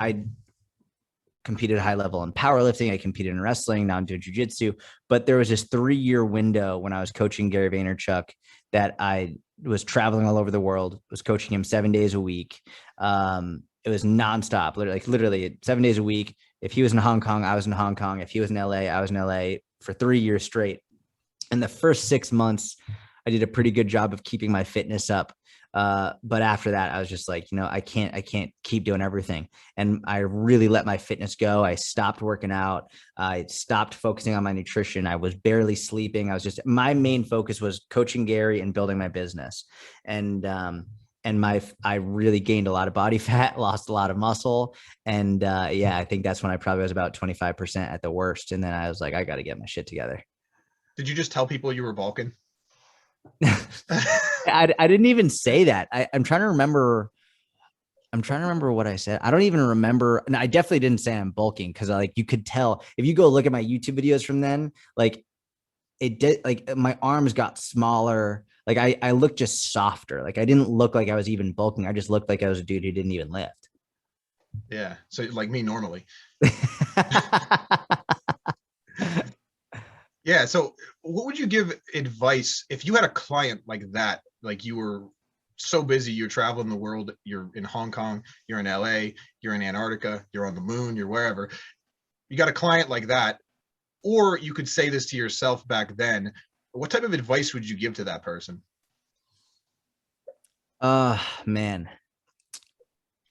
I competed high level in powerlifting. I competed in wrestling. Now I'm doing jujitsu. But there was this 3-year window when I was coaching Gary Vaynerchuk that I was traveling all over the world, was coaching him 7 days a week. It was nonstop, literally 7 days a week. If he was in Hong Kong, I was in Hong Kong. If he was in LA, I was in LA for 3 years straight. In the first 6 months, I did a pretty good job of keeping my fitness up. But after that, I was just like, I can't keep doing everything. And I really let my fitness go. I stopped working out. I stopped focusing on my nutrition. I was barely sleeping. My main focus was coaching Gary and building my business. I really gained a lot of body fat, lost a lot of muscle. And I think that's when I probably was about 25% at the worst. And then I was like, I got to get my shit together. Did you just tell people you were bulking? I didn't even say that. I'm trying to remember what I said. I don't even remember. And I definitely didn't say I'm bulking because you could tell if you go look at my YouTube videos from then, it did, my arms got smaller. I looked just softer. I didn't look like I was even bulking. I just looked like I was a dude who didn't even lift. Yeah. So like me normally. Yeah. So what would you give advice if you had a client like that? Like you were so busy, you're traveling the world, you're in Hong Kong, you're in LA, you're in Antarctica, you're on the moon, you're wherever. You got a client like that, or you could say this to yourself back then. What type of advice would you give to that person? Man.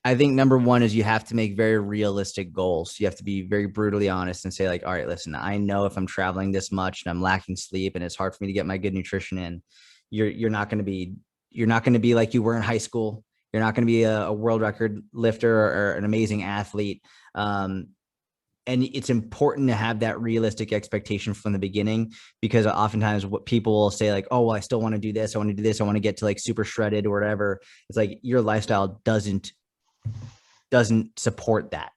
I think number one is you have to make very realistic goals. You have to be very brutally honest and say all right, listen, I know if I'm traveling this much and I'm lacking sleep and it's hard for me to get my good nutrition in, you're not going to be like you were in high school. You're not going to be a world record lifter or an amazing athlete. And it's important to have that realistic expectation from the beginning, because oftentimes what people will say oh, well, I still want to do this. I want to do this. I want to get to super shredded or whatever. It's your lifestyle doesn't support that.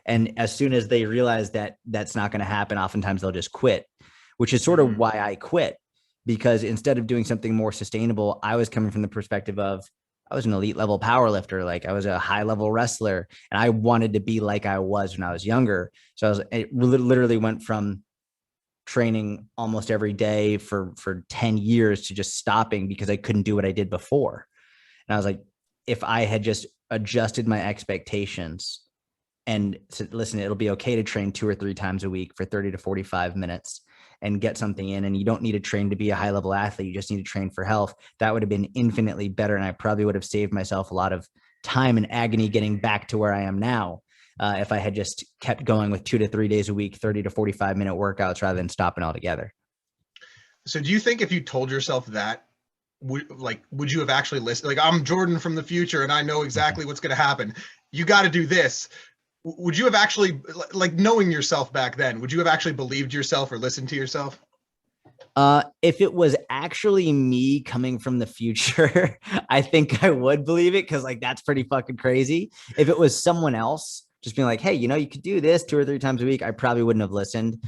And as soon as they realize that that's not going to happen, oftentimes they'll just quit, which is sort of why I quit, because instead of doing something more sustainable, I was coming from the perspective of I was an elite level power lifter. I was a high level wrestler and I wanted to be like I was when I was younger. So it literally went from training almost every day for 10 years to just stopping because I couldn't do what I did before. And I was like, if I had just adjusted my expectations and said, listen, it'll be okay to train 2 or 3 times a week for 30 to 45 minutes and get something in. And you don't need to train to be a high level athlete. You just need to train for health. That would have been infinitely better. And I probably would have saved myself a lot of time and agony getting back to where I am now. If I had just kept going with 2 to 3 days a week, 30 to 45 minute workouts rather than stopping altogether. So do you think if you told yourself that, would you have actually listened? I'm Jordan from the future and I know exactly what's going to happen. You got to do this. Would you have actually, knowing yourself back then, would you have actually believed yourself or listened to yourself? If it was actually me coming from the future, I think I would believe it, because that's pretty fucking crazy. If it was someone else just being like, hey, you could do this 2 or 3 times a week, I probably wouldn't have listened.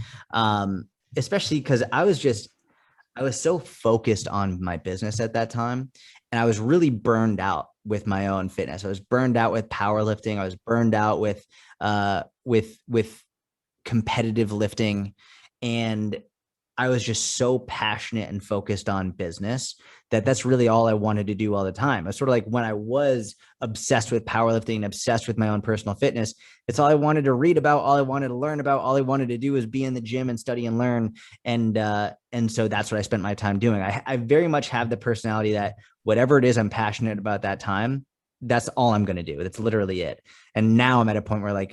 Especially because I was so focused on my business at that time. And I was really burned out with my own fitness. I was burned out with powerlifting. I was burned out with competitive lifting. And I was just so passionate and focused on business that's really all I wanted to do all the time. It's sort of like when I was obsessed with powerlifting and obsessed with my own personal fitness, it's all I wanted to read about, all I wanted to learn about, all I wanted to do was be in the gym and study and learn. And so that's what I spent my time doing. I very much have the personality that whatever it is I'm passionate about that time, that's all I'm going to do. That's literally it. And now I'm at a point where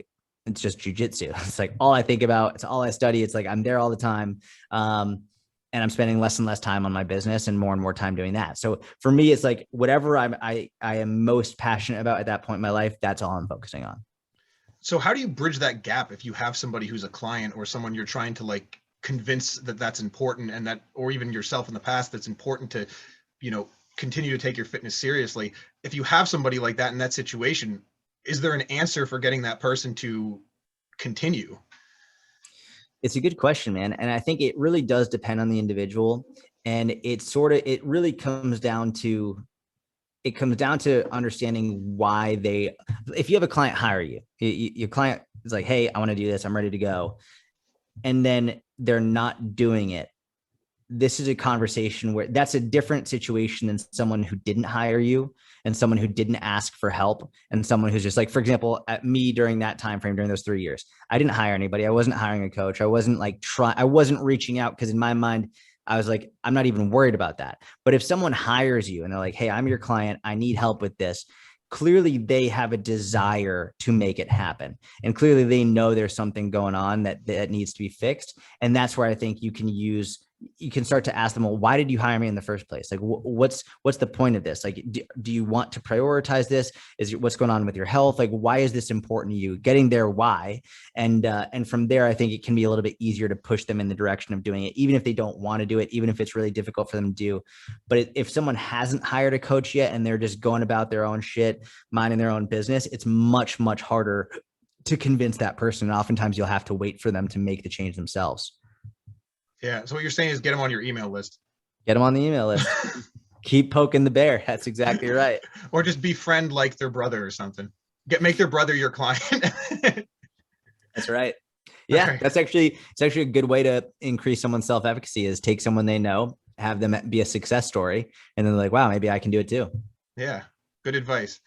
it's just jujitsu. It's all I think about. It's all I study. It's I'm there all the time. And I'm spending less and less time on my business and more time doing that. So for me, it's whatever I am most passionate about at that point in my life, that's all I'm focusing on. So how do you bridge that gap if you have somebody who's a client or someone you're trying to convince that that's important, and that, or even yourself in the past, that's important to, continue to take your fitness seriously? If you have somebody like that in that situation, is there an answer for getting that person to continue? It's a good question, man. And I think it really does depend on the individual. And it really comes down to it comes down to understanding why if you have a client hire you, your client is like, hey, I want to do this, I'm ready to go, and then they're not doing it. This is a conversation where that's a different situation than someone who didn't hire you and someone who didn't ask for help and someone who's just like, for example, at me during that time frame, during those 3 years, I didn't hire anybody. I wasn't hiring a coach. I wasn't I wasn't reaching out because in my mind, I was like, I'm not even worried about that. But if someone hires you and they're like, hey, I'm your client, I need help with this, clearly they have a desire to make it happen. And clearly they know there's something going on that needs to be fixed. And that's where I think you can start to ask them, well, why did you hire me in the first place? Like, what's the point of this? Like, do you want to prioritize this? What's going on with your health? Like, why is this important to you? Getting their why. And from there, I think it can be a little bit easier to push them in the direction of doing it, even if they don't want to do it, even if it's really difficult for them to do. But if someone hasn't hired a coach yet and they're just going about their own shit, minding their own business, it's much, much harder to convince that person. And oftentimes you'll have to wait for them to make the change themselves. Yeah. So what you're saying is get them on your email list. Get them on the email list. Keep poking the bear. That's exactly right. Or just befriend like their brother or something. Make their brother your client. That's right. Yeah, right. It's actually a good way to increase someone's self-efficacy is take someone they know, have them be a success story, and then they're like, wow, maybe I can do it too. Yeah, good advice.